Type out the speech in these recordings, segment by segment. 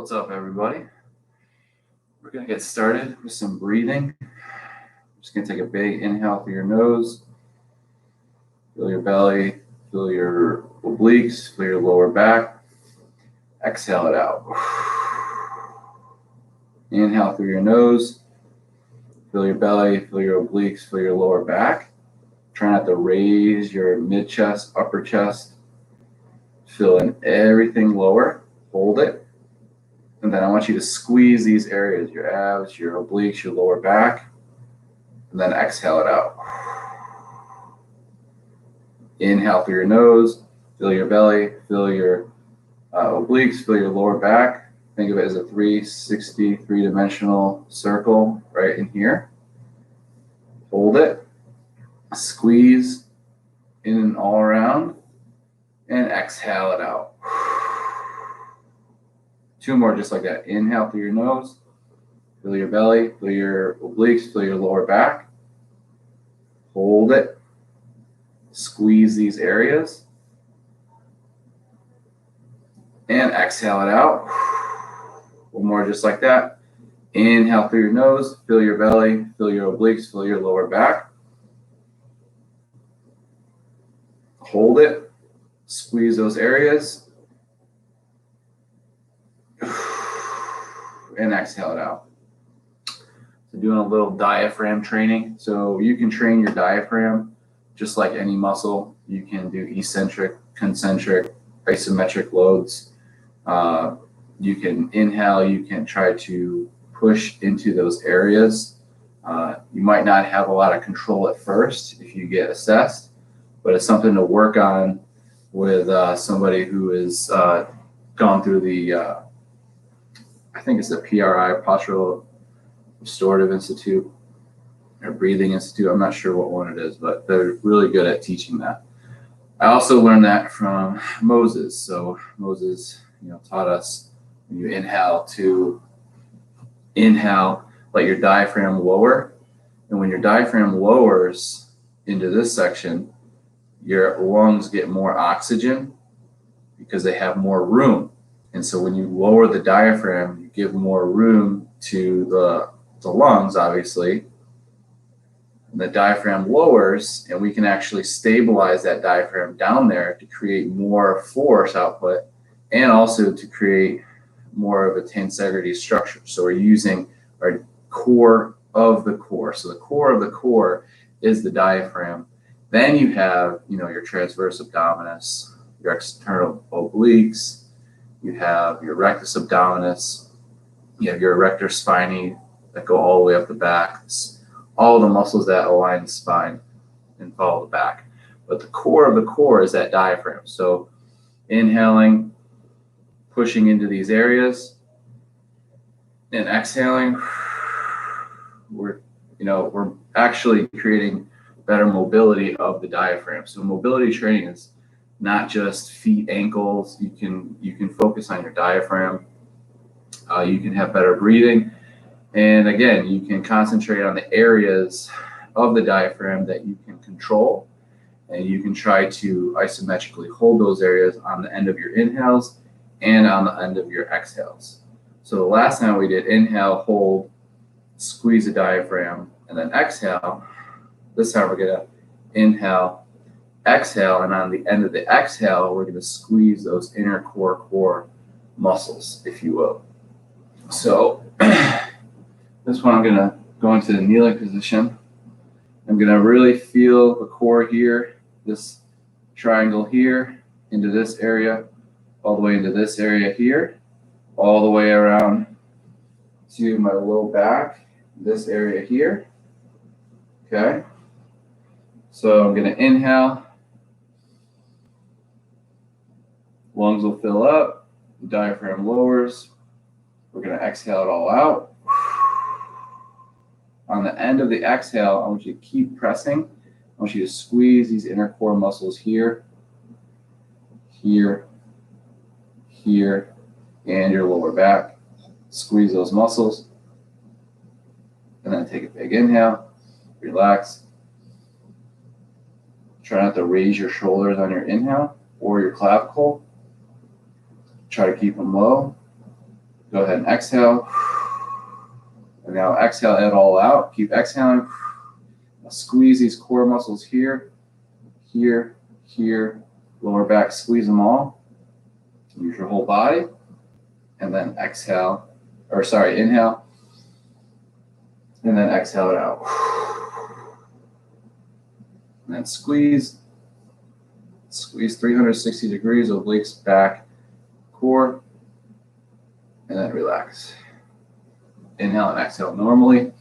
What's up, everybody? We're going to get started with some breathing. I'm just going to take a big inhale through your nose. Feel your belly, feel your obliques, feel your lower back. Exhale it out. Inhale through your nose. Feel your belly, feel your obliques, feel your lower back. Try not to raise your mid-chest, upper chest. Feeling everything lower. Hold it. And then I want you to squeeze these areas, your abs, your obliques, your lower back. And then exhale it out. Inhale through your nose. Feel your belly, feel your obliques, feel your lower back. Think of it as a 360, three-dimensional circle right in here. Hold it. Squeeze in and all around. And exhale it out. Two more just like that. Inhale through your nose. Feel your belly, feel your obliques, feel your lower back. Hold it. Squeeze these areas. And exhale it out. One more just like that. Inhale through your nose. Feel your belly, feel your obliques, feel your lower back. Hold it. Squeeze those areas. And exhale it out. So doing a little diaphragm training. So you can train your diaphragm just like any muscle. You can do eccentric, concentric, isometric loads. You can inhale, you can try to push into those areas. You might not have a lot of control at first if you get assessed, but it's something to work on with somebody who has gone through the I think it's the PRI, Postural Restorative Institute, or Breathing Institute. I'm not sure what one it is, but they're really good at teaching that. I also learned that from Moses. So Moses, taught us when you inhale to inhale, let your diaphragm lower. And when your diaphragm lowers into this section, your lungs get more oxygen because they have more room. And so when you lower the diaphragm, you give more room to the lungs, obviously. And the diaphragm lowers, and we can actually stabilize that diaphragm down there to create more force output and also to create more of a tensegrity structure. So we're using our core of the core. So the core of the core is the diaphragm. Then you have, your transverse abdominis, your external obliques. You have your rectus abdominis, you have your erector spinae that go all the way up the back, all the muscles that align the spine and follow the back. But the core of the core is that diaphragm. So inhaling, pushing into these areas, and exhaling, we're actually creating better mobility of the diaphragm. So mobility training is not just feet, ankles. You can focus on your diaphragm. You can have better breathing. And again, you can concentrate on the areas of the diaphragm that you can control. And you can try to isometrically hold those areas on the end of your inhales and on the end of your exhales. So the last time we did inhale, hold, squeeze the diaphragm, and then exhale. This time we're going to inhale, exhale, and on the end of the exhale, we're going to squeeze those inner core muscles, if you will. So this one, I'm going to go into the kneeling position. I'm going to really feel the core here, this triangle here, into this area, all the way into this area here, all the way around to my low back, this area here. Okay. So I'm going to inhale. Lungs will fill up, the diaphragm lowers. We're going to exhale it all out. On the end of the exhale, I want you to keep pressing. I want you to squeeze these inner core muscles here, here, here, and your lower back. Squeeze those muscles. And then take a big inhale. Relax. Try not to raise your shoulders on your inhale or your clavicle. Try to keep them low. Go ahead and exhale. And now exhale it all out. Keep exhaling. Now squeeze these core muscles here, here, here, lower back, squeeze them all. Use your whole body. And then exhale, or sorry, inhale. And then exhale it out. And then squeeze. Squeeze 360 degrees, obliques back, core. And then relax. Inhale and exhale normally.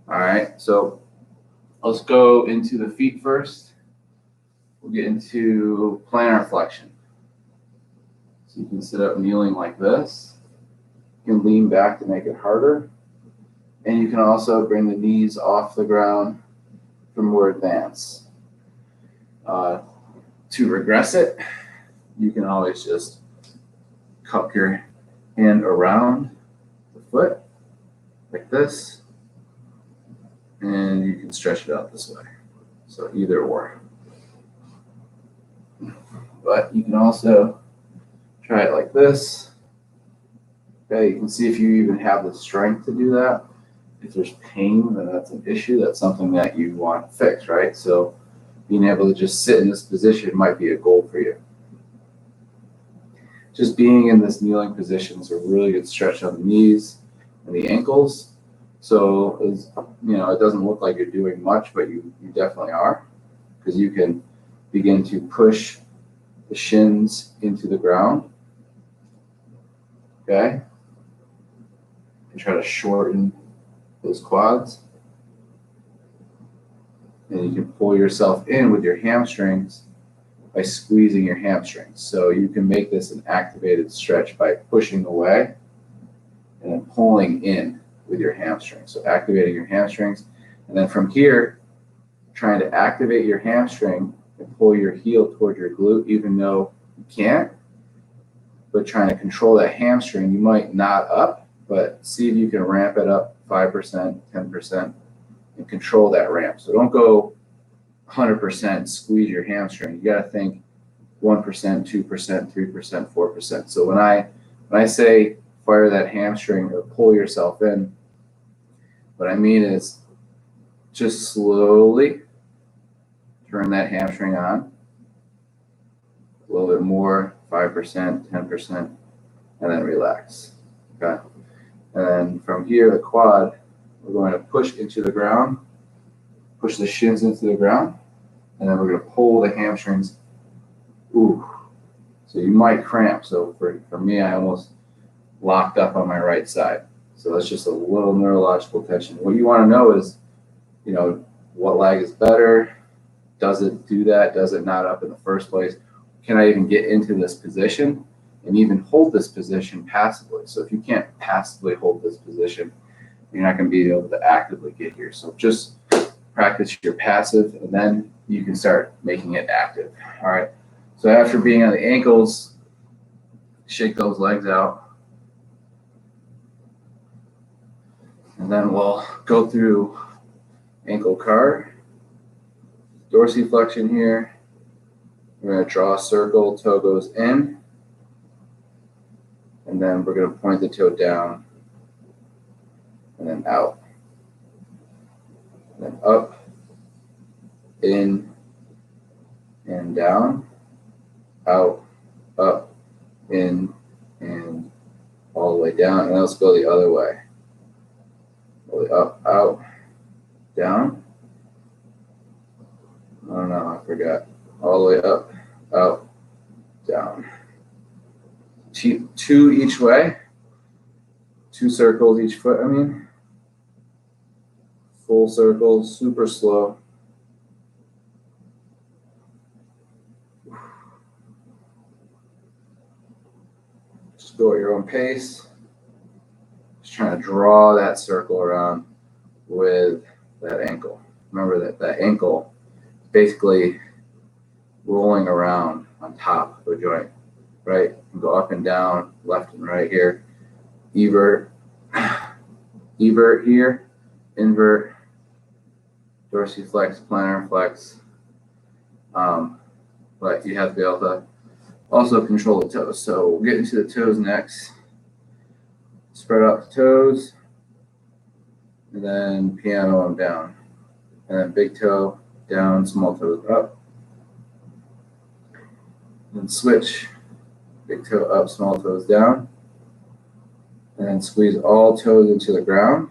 All right, so let's go into the feet first. We'll get into plantar flexion. So you can sit up kneeling like this. You can lean back to make it harder. And you can also bring the knees off the ground for more advance. To regress it, you can always just cup your hand around the foot like this, and you can stretch it out this way. So either or. But you can also try it like this. Okay, you can see if you even have the strength to do that. If there's pain, then that's an issue. That's something that you want to fix, right? So being able to just sit in this position might be a goal for you. Just being in this kneeling position is a really good stretch on the knees and the ankles. So, it doesn't look like you're doing much, but you definitely are, because you can begin to push the shins into the ground. Okay? And try to shorten those quads. And you can pull yourself in with your hamstrings by squeezing your hamstrings. So you can make this an activated stretch by pushing away and then pulling in with your hamstrings. So activating your hamstrings. And then from here, trying to activate your hamstring and pull your heel toward your glute, even though you can't. But trying to control that hamstring, you might knot up, but see if you can ramp it up 5%, 10%, and control that ramp. So don't go 100%, squeeze your hamstring. You got to think 1%, 2%, 3%, 4%. So when I say fire that hamstring or pull yourself in, what I mean is just slowly turn that hamstring on. A little bit more, 5%, 10%, and then relax. Okay. And then from here, the quad, we're going to push into the ground, push the shins into the ground, and then we're going to pull the hamstrings. Ooh. So you might cramp. So for me, I almost locked up on my right side. So that's just a little neurological tension. What you want to know is, what leg is better? Does it do that? Does it knot up in the first place? Can I even get into this position and even hold this position passively? So if you can't passively hold this position, you're not going to be able to actively get here. So just practice your passive, and then you can start making it active. All right. So after being on the ankles, shake those legs out. And then we'll go through ankle card, dorsiflexion here. We're going to draw a circle, toe goes in. And then we're going to point the toe down and then out. And then up, in, and down, out, up, in, and all the way down. And let's go the other way. All the way up, out, down. Oh no, I forgot. All the way up, out, down. Two each way. 2 circles each foot, Full circles, super slow. Just go at your own pace. Just trying to draw that circle around with that ankle. Remember that ankle is basically rolling around on top of the joint, right? You can go up and down, left and right here. Evert here, invert, dorsiflex, plantar flex. But you have to be able to Also control the toes. So we'll get into the toes next. Spread out the toes, and then piano them down. And then big toe down, small toes up. Then switch, big toe up, small toes down. And then squeeze all toes into the ground.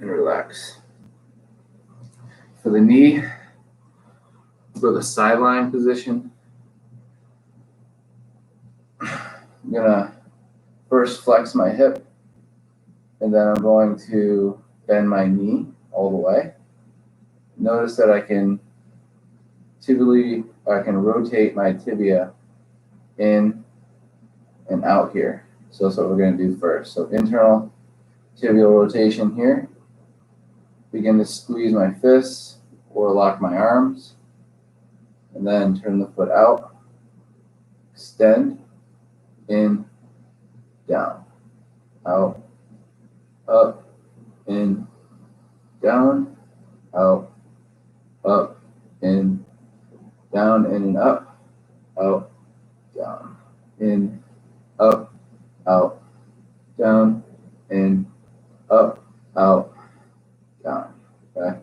And relax. For the knee, for the sideline position, I'm gonna first flex my hip, and then I'm going to bend my knee all the way. Notice that I can rotate my tibia in and out here. So that's what we're gonna do first. So internal tibial rotation here. Begin to squeeze my fists or lock my arms, and then turn the foot out, extend, in, down, out, up, in, down, out, up, in, down, in and up, out, down, in, up, out, down, in, up, out, down. Okay.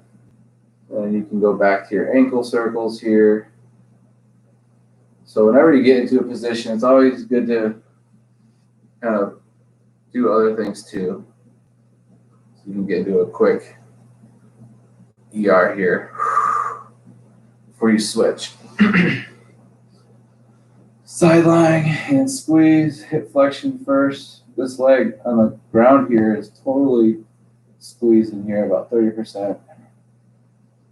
And you can go back to your ankle circles here. So whenever you get into a position, it's always good to kind of do other things too. So you can get into a quick ER here before you switch. Sideline and squeeze, hip flexion first. This leg on the ground here is totally squeezed in here, about 30%.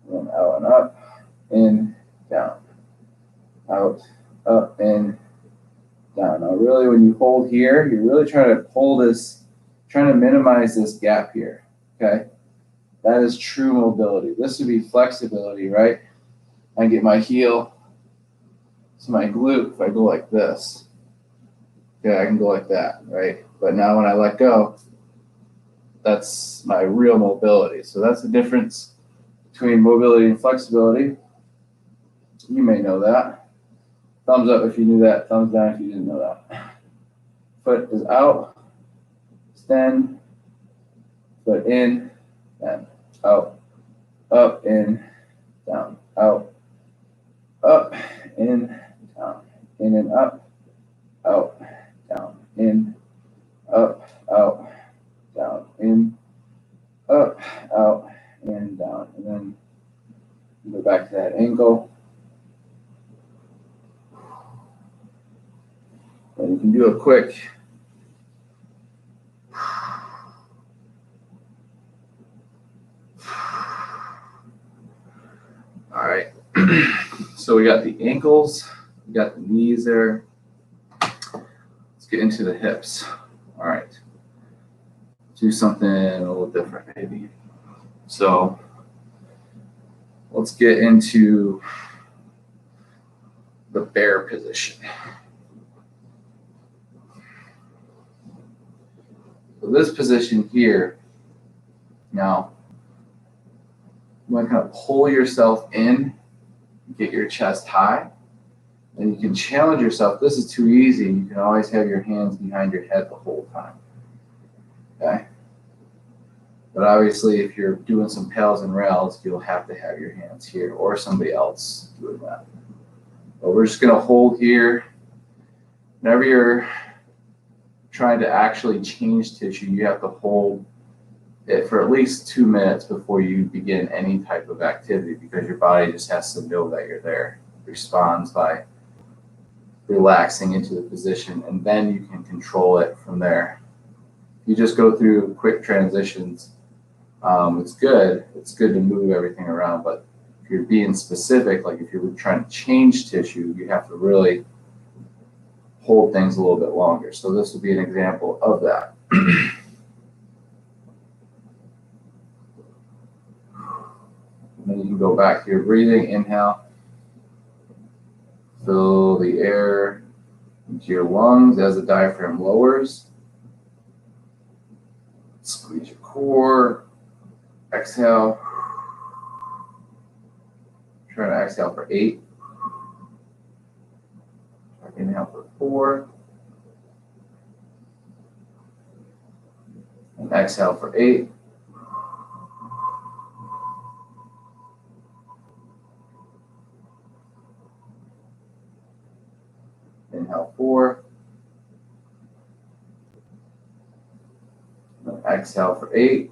And then out and up, in, down, out, up, in, down. Now really when you hold here, you're really trying to pull this, trying to minimize this gap here, okay? That is true mobility. This would be flexibility, right? I get my heel to my glute if I go like this. Okay, I can go like that, right? But now when I let go, that's my real mobility. So that's the difference between mobility and flexibility. You may know that. Thumbs up if you knew that. Thumbs down if you didn't know that. Foot is out, extend, foot in, and out, up, in, down, out, up, in, down, in and up, out, down, in, up, out, down, in, up, out, and down. And then go back to that ankle. And you can do a quick all right. So we got the ankles, we got the knees there. Let's get into the hips. All right. Do something a little different maybe. So let's get into the bear position. So this position here, now you want to kind of pull yourself in, get your chest high, and you can challenge yourself. This is too easy. You can always have your hands behind your head the whole time. Okay? But obviously, if you're doing some pails and rails, you'll have to have your hands here or somebody else doing that. But we're just going to hold here. Whenever you're trying to actually change tissue, you have to hold it for at least 2 minutes before you begin any type of activity, because your body just has to know that you're there. It responds by relaxing into the position, and then you can control it from there. You just go through quick transitions. It's good. It's good to move everything around, but if you're being specific, like if you're trying to change tissue, you have to really hold things a little bit longer. So this would be an example of that. And then you can go back to your breathing. Inhale. Fill the air into your lungs as the diaphragm lowers. Squeeze your core. Exhale. Try to exhale for 8, Inhale for 4. And exhale for 8. Inhale 4. And exhale for 8.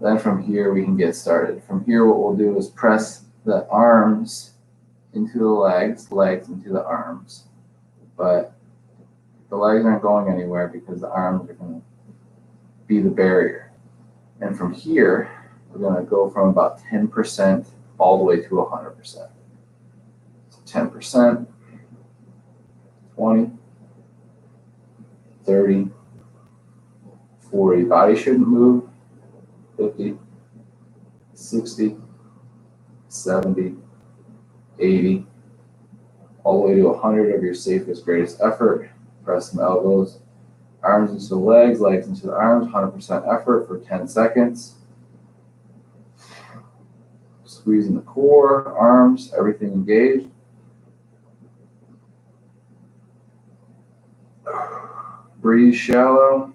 Then from here we can get started. From here what we'll do is press the arms into the legs into the arms. But the legs aren't going anywhere because the arms are going to be the barrier. And from here, we're going to go from about 10% all the way to 100%. So 10%, 20, 30, 40. Body shouldn't move. 50, 60, 70, 80, all the way to 100 of your safest, greatest effort. Press some elbows, arms into the legs into the arms, 100% effort for 10 seconds. Squeezing the core, arms, everything engaged. Breathe shallow.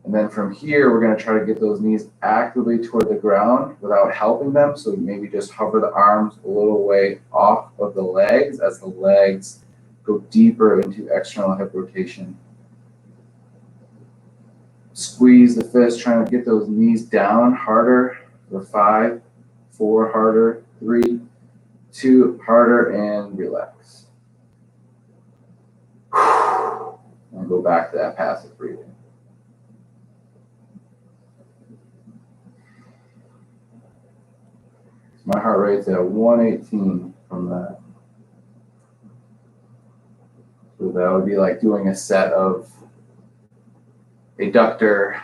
And then from here, we're going to try to get those knees actively toward the ground without helping them. So maybe just hover the arms a little way off of the legs as the legs go deeper into external hip rotation. Squeeze the fist, trying to get those knees down harder for 5, 4 harder, 3, 2 harder, and relax. And go back to that passive breathing. My heart rate's at 118 from that. So that would be like doing a set of adductor,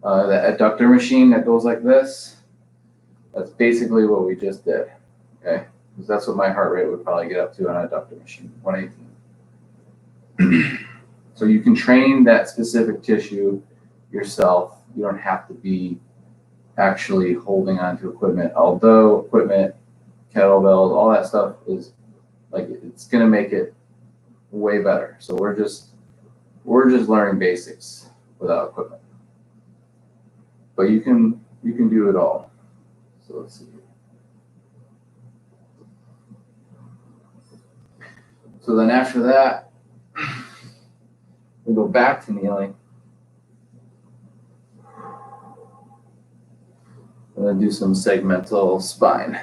the adductor machine that goes like this. That's basically what we just did, okay? Because that's what my heart rate would probably get up to on an adductor machine, 118. So you can train that specific tissue yourself. You don't have to be actually holding on to equipment, although equipment, kettlebells, all that stuff is like, it's going to make it way better. So we're just learning basics without equipment, but you can do it all. So let's see. So then after that, we go back to kneeling. And then do some segmental spine.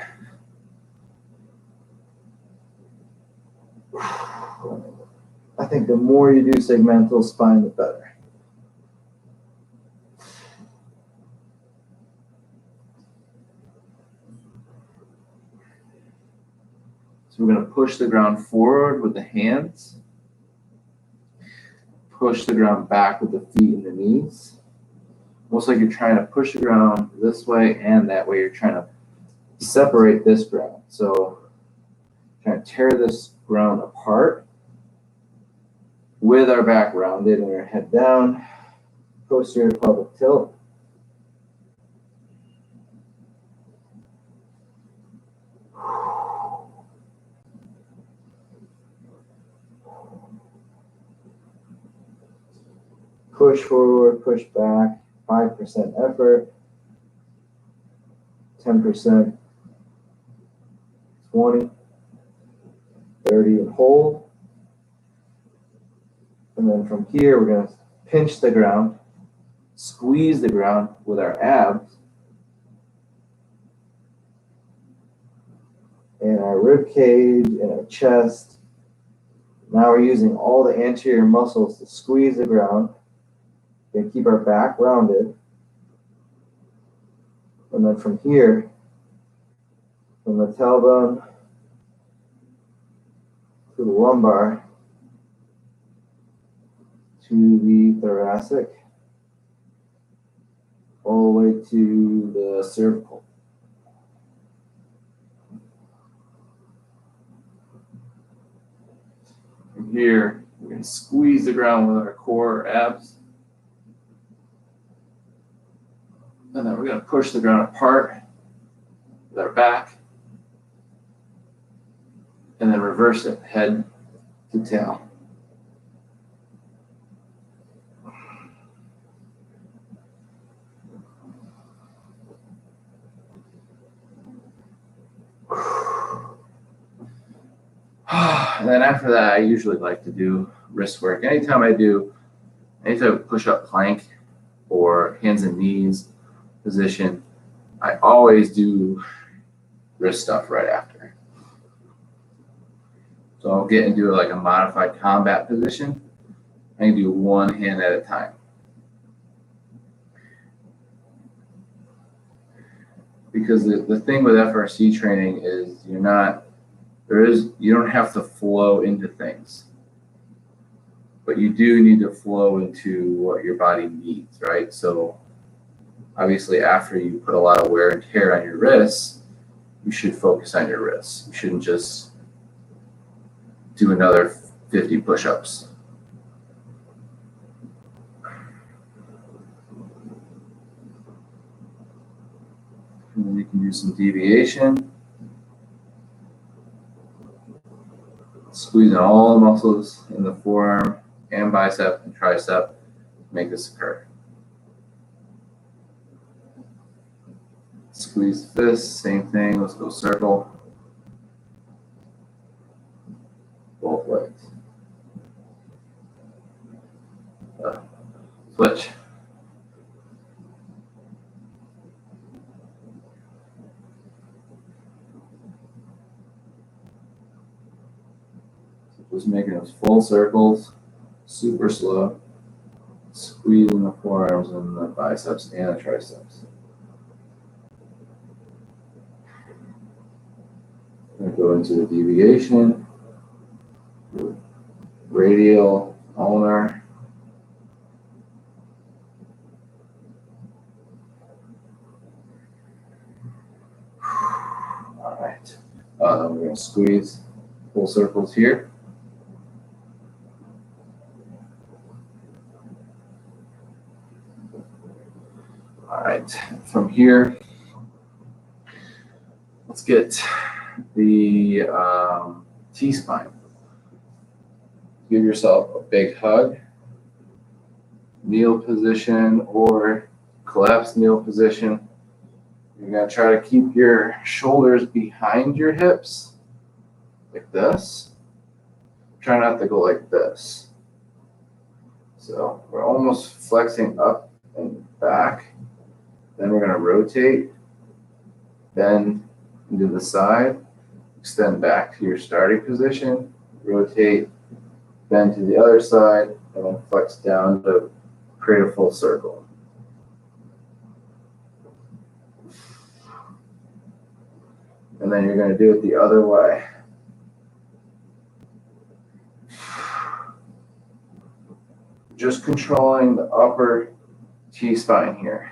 I think the more you do segmental spine, the better. So we're going to push the ground forward with the hands. Push the ground back with the feet and the knees. Almost like you're trying to push the ground this way and that way. You're trying to separate this ground. So trying to tear this ground apart with our back rounded and our head down, posterior pelvic tilt. Push forward, push back, 5% effort, 10%, 20, 30, and hold. And then from here, we're going to pinch the ground, squeeze the ground with our abs, and our rib cage and our chest. Now we're using all the anterior muscles to squeeze the ground and keep our back rounded. And then from here, from the tailbone to the lumbar to the thoracic, all the way to the cervical. From here, we're going to squeeze the ground with our core abs. And then we're going to push the ground apart with our back. And then reverse it, head to tail. And then after that, I usually like to do wrist work. Anytime I push up plank or hands and knees position, I always do wrist stuff right after. So I'll get into like a modified combat position. I can do one hand at a time. Because the thing with FRC training is you don't have to flow into things, but you do need to flow into what your body needs, right? So obviously after you put a lot of wear and tear on your wrists, you should focus on your wrists. You shouldn't just do another 50 push-ups. And then you can do some deviation. Squeezing all the muscles in the forearm and bicep and tricep to make this occur. Squeeze the fist, same thing. Let's go circle. Both legs. Switch. Just making those full circles, super slow, squeezing the forearms and the biceps and the triceps. I'm going to go into the deviation, radial, ulnar. All right, we're going to squeeze full circles here. All right, from here, let's get the T-spine. Give yourself a big hug, kneel position or collapsed kneel position. You're going to try to keep your shoulders behind your hips, like this. Try not to go like this. So we're almost flexing up and back. Then we're going to rotate, bend into the side, extend back to your starting position, rotate, bend to the other side, and then flex down to create a full circle. And then you're going to do it the other way. Just controlling the upper T-spine here.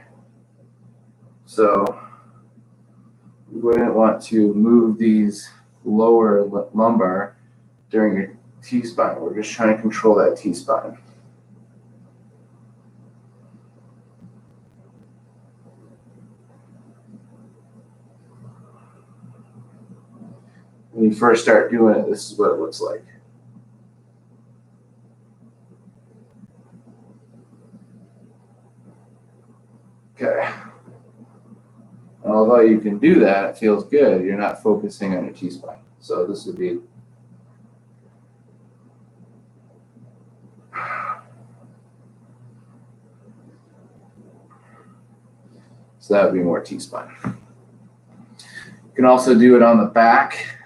So you wouldn't want to move these lower lumbar during your T-spine. We're just trying to control that T-spine. When you first start doing it, this is what it looks like. Okay. And although you can do that, it feels good, you're not focusing on your T-spine. So this would be that would be more T-spine. You can also do it on the back.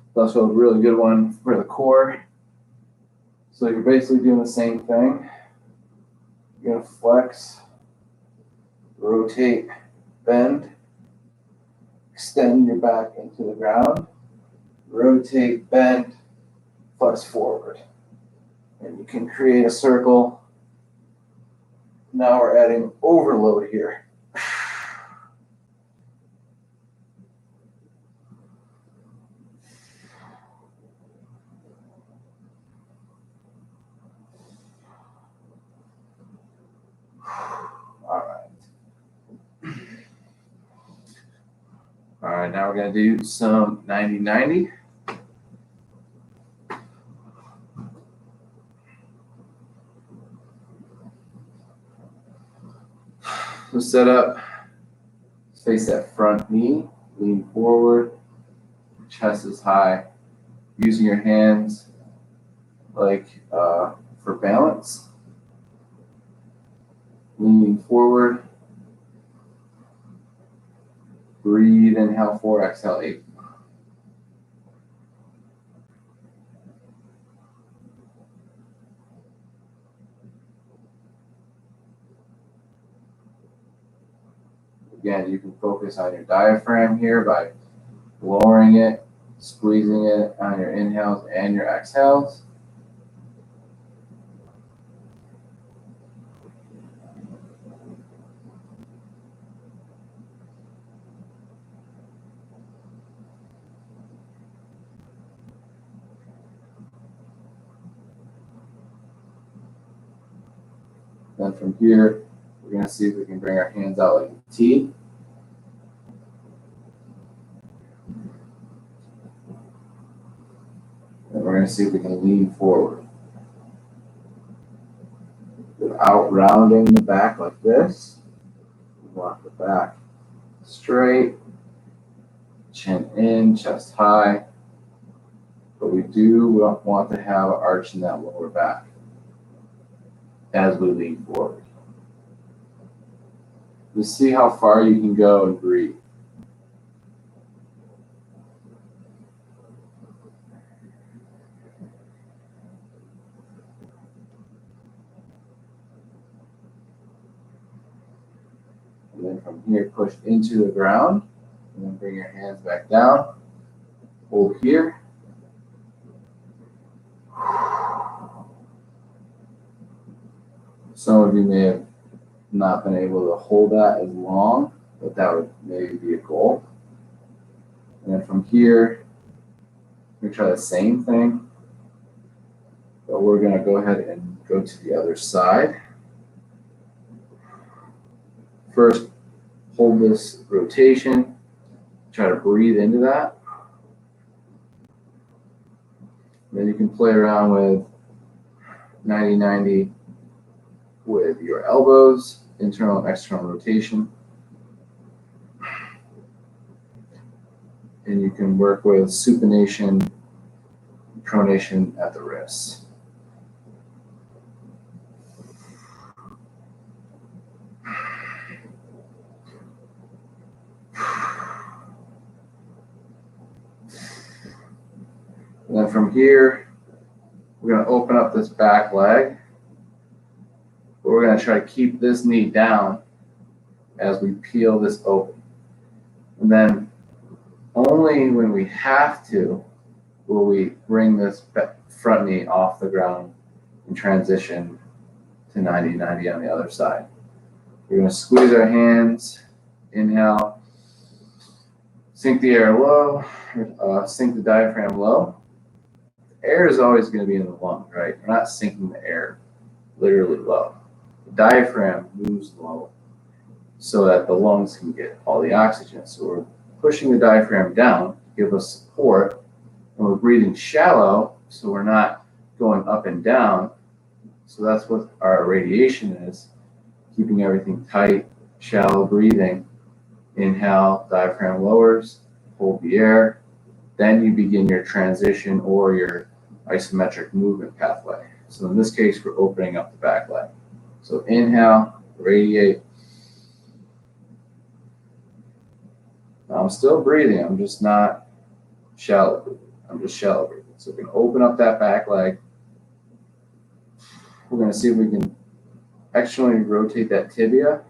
It's also a really good one for the core. So you're basically doing the same thing. You're going to flex, rotate, bend, extend your back into the ground, rotate, bend, flex forward. And you can create a circle. Now we're adding overload here. right, now we're going to do some 90-90. So set up, face that front knee, lean forward, chest is high, using your hands like for balance, leaning forward, breathe, inhale 4, exhale 8. Again, you can focus on your diaphragm here by lowering it, squeezing it on your inhales and your exhales. Then from here, we're going to see if we can bring our hands out like a T. And we're going to see if we can lean forward without rounding the back like this. Walk the back straight, chin in, chest high. But we do want to have an arch in that lower back as we lean forward. Just see how far you can go and breathe. And then from here, push into the ground, and then bring your hands back down. Hold here. Some of you may have not been able to hold that as long, but that would maybe be a goal. And then from here, we try the same thing, but we're going to go ahead and go to the other side. First, hold this rotation. Try to breathe into that. Then you can play around with 90-90 with your elbows, internal and external rotation. And you can work with supination, pronation at the wrists. And then from here, we're going to open up this back leg. But we're going to try to keep this knee down as we peel this open. And then only when we have to will we bring this front knee off the ground and transition to 90-90 on the other side. We're going to squeeze our hands, inhale, sink the air low, sink the diaphragm low. Air is always going to be in the lung, right? We're not sinking the air literally low. The diaphragm moves low so that the lungs can get all the oxygen. So we're pushing the diaphragm down to give us support, and we're breathing shallow so we're not going up and down. So that's what our radiation is, keeping everything tight, shallow breathing. Inhale, diaphragm lowers, hold the air. Then you begin your transition or your isometric movement pathway. So in this case, we're opening up the back leg. So inhale, radiate. Now I'm still breathing, I'm just not shallow breathing. I'm just shallow breathing. So we can open up that back leg. We're going to see if we can externally rotate that tibia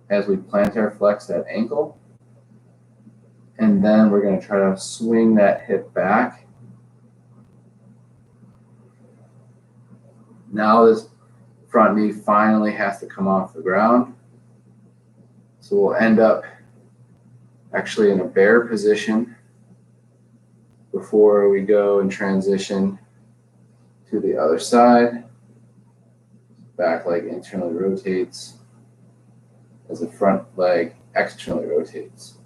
as we plantar flex that ankle. And then we're going to try to swing that hip back. Now this front knee finally has to come off the ground. So we'll end up actually in a bear position before we go and transition to the other side. Back leg internally rotates as the front leg externally rotates.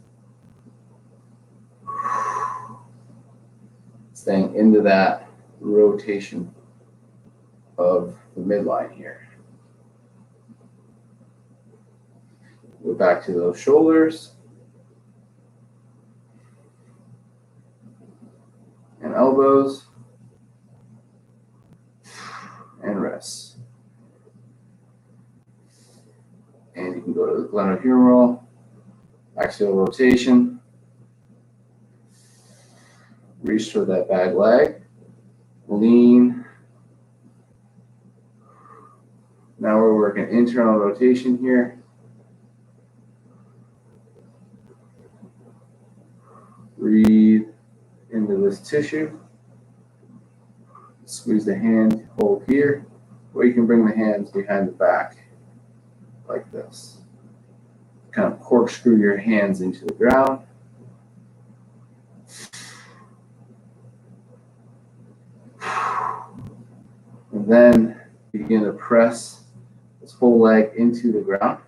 staying into that rotation of the midline here. Go back to those shoulders and elbows and wrists. And you can go to the glenohumeral, axial rotation, reach toward that bag leg, lean. Now we're working internal rotation here. Breathe into this tissue. Squeeze the hand, hold here, or you can bring the hands behind the back like this. Kind of corkscrew your hands into the ground. And then begin to press this whole leg into the ground.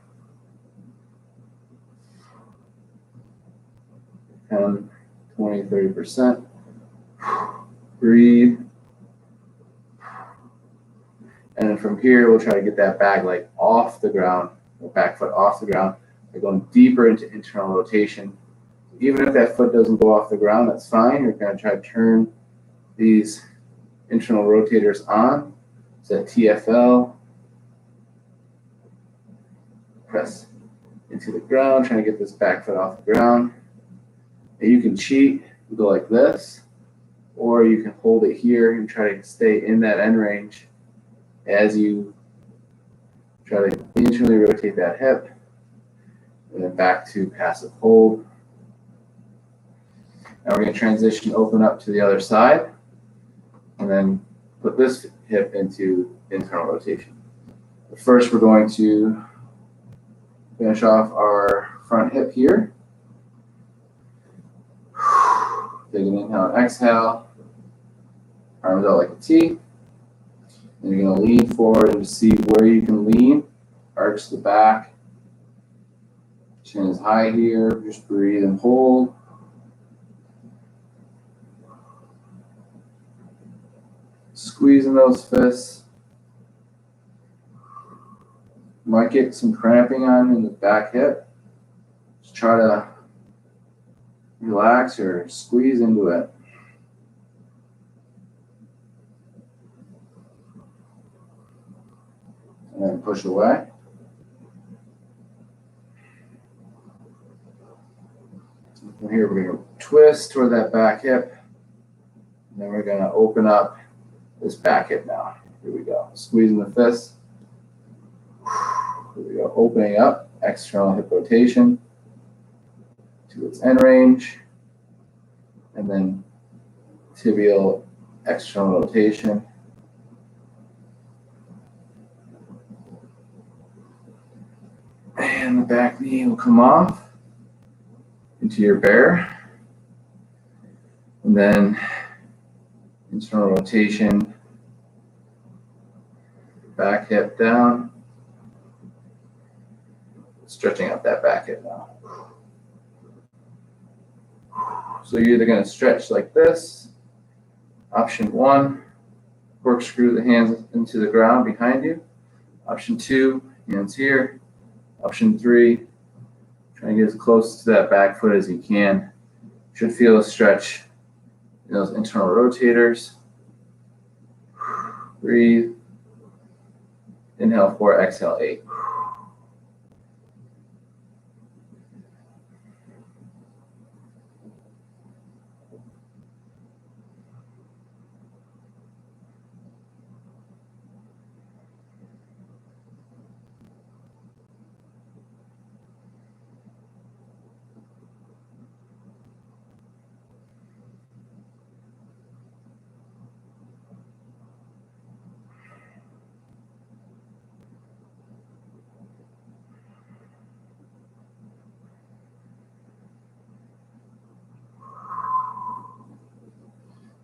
10, 20, 30%. Breathe. And then from here, we'll try to get that back leg off the ground, or back foot off the ground. We're going deeper into internal rotation. Even if that foot doesn't go off the ground, that's fine. You're going to try to turn these internal rotators on. So that TFL. Press into the ground, trying to get this back foot off the ground. And you can cheat and go like this, or you can hold it here and try to stay in that end range as you try to internally rotate that hip, and then back to passive hold. Now we're going to transition, open up to the other side, and then put this hip into internal rotation. But first, we're going to finish off our front hip here. Take an inhale and exhale. Arms out like a T. And you're going to lean forward and see where you can lean. Arch the back. Chin is high here. Just breathe and hold. Squeezing those fists. Might get some cramping on in the back hip. Just try to relax or squeeze into it. And then push away. From here, we're going to twist toward that back hip. And then we're going to open up this back hip now. Here we go. Squeezing the fist. Here we go. Opening up. External hip rotation to its end range. And then tibial external rotation. And the back knee will come off into your bear. And then internal rotation, back hip down, stretching out that back hip now. So you're either going to stretch like this. Option 1, corkscrew the hands into the ground behind you. Option 2, hands here. Option 3, try and get as close to that back foot as you can. Should feel a stretch in those internal rotators. Breathe. Inhale 4, exhale 8.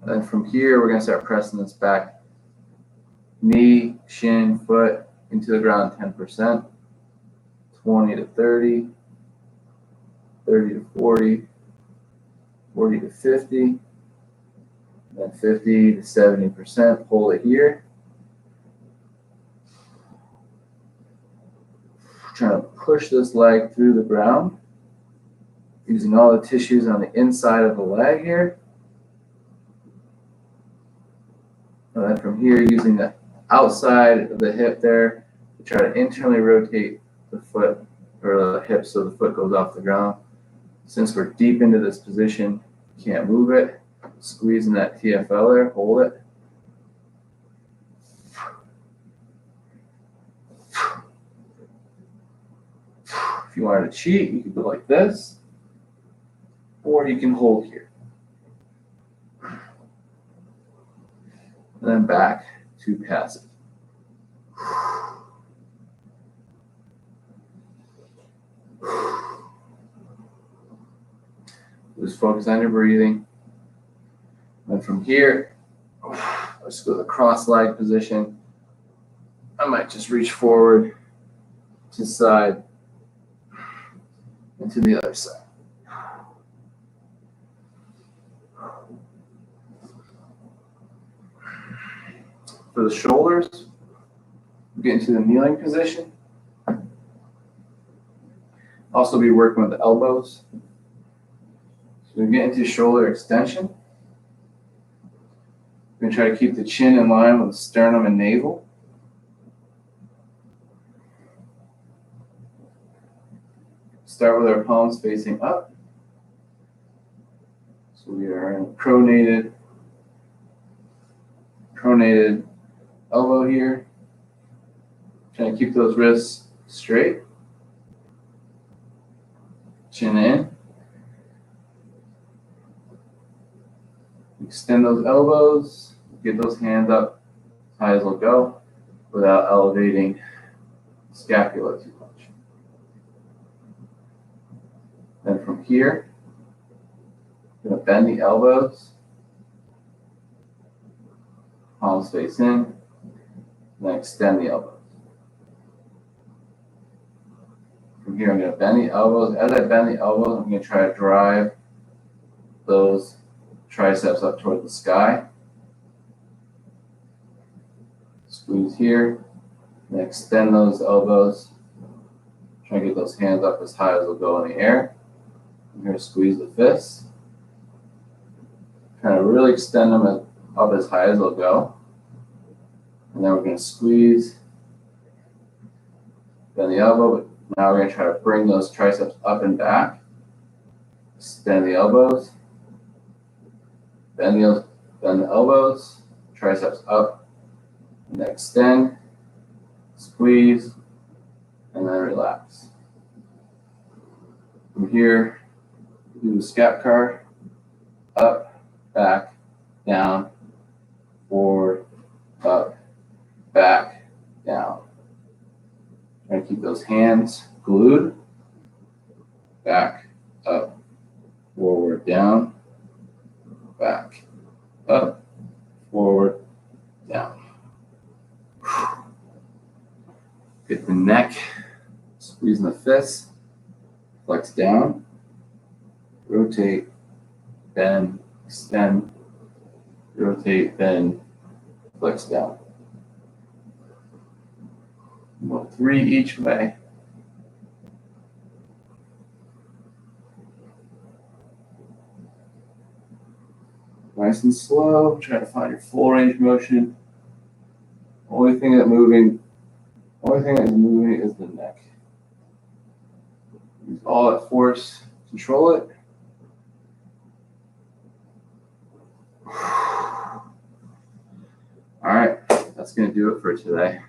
And then from here, we're going to start pressing this back knee, shin, foot into the ground 10%, 20 to 30, 30 to 40, 40 to 50, Then 50 to 70%, hold it here. Trying to push this leg through the ground, using all the tissues on the inside of the leg here. And then from here, using the outside of the hip there to try to internally rotate the foot or the hip so the foot goes off the ground. Since we're deep into this position, can't move it. Squeezing that TFL there, hold it. If you wanted to cheat, you could go like this, or you can hold here. And then back to passive. Just focus on your breathing. And from here, let's go to the cross-leg position. I might just reach forward to the side and to the other side. For the shoulders, get into the kneeling position. Also be working with the elbows. So we get into shoulder extension. We're going to try to keep the chin in line with the sternum and navel. Start with our palms facing up. So we are in pronated elbow here. Trying to keep those wrists straight. Chin in. Extend those elbows. Get those hands up as high as they'll go without elevating the scapula too much. Then from here, I'm going to bend the elbows. Palms face in. And then extend the elbows. From here, I'm going to bend the elbows. As I bend the elbows, I'm going to try to drive those triceps up toward the sky. Squeeze here. And extend those elbows. Try to get those hands up as high as they'll go in the air. I'm going to squeeze the fists. Trying to really extend them up as high as they'll go. And then we're going to squeeze. Bend the elbow, but now we're going to try to bring those triceps up and back. Extend the elbows. Bend the elbows. Triceps up. And then extend. Squeeze. And then relax. From here, do the scap car. Up, back, down, forward, up, back, down. Try to keep those hands glued. Back, up, forward, down, back, up, forward, down. Get the neck, squeezing the fists, flex down, rotate, bend, extend, rotate, bend, flex down. About 3 each way. Nice and slow. Try to find your full range of motion. Only thing that's moving is the neck. Use all that force, control it. All right, that's going to do it for today.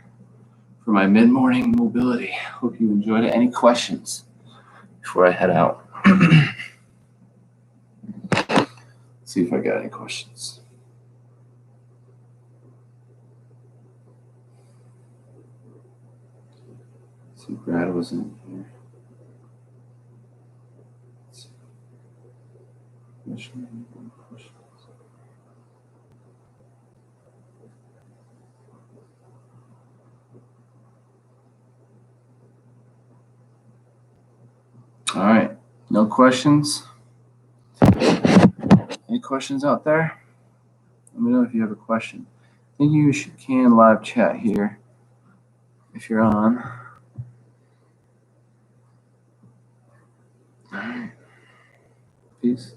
For my mid-morning mobility. Hope you enjoyed it. Any questions before I head out? Let's see if I got any questions. Let's see if Brad was in here. Let's see. All right, no questions? Any questions out there? me know if you have a question. I think you can live chat here if you're on. All right. Peace.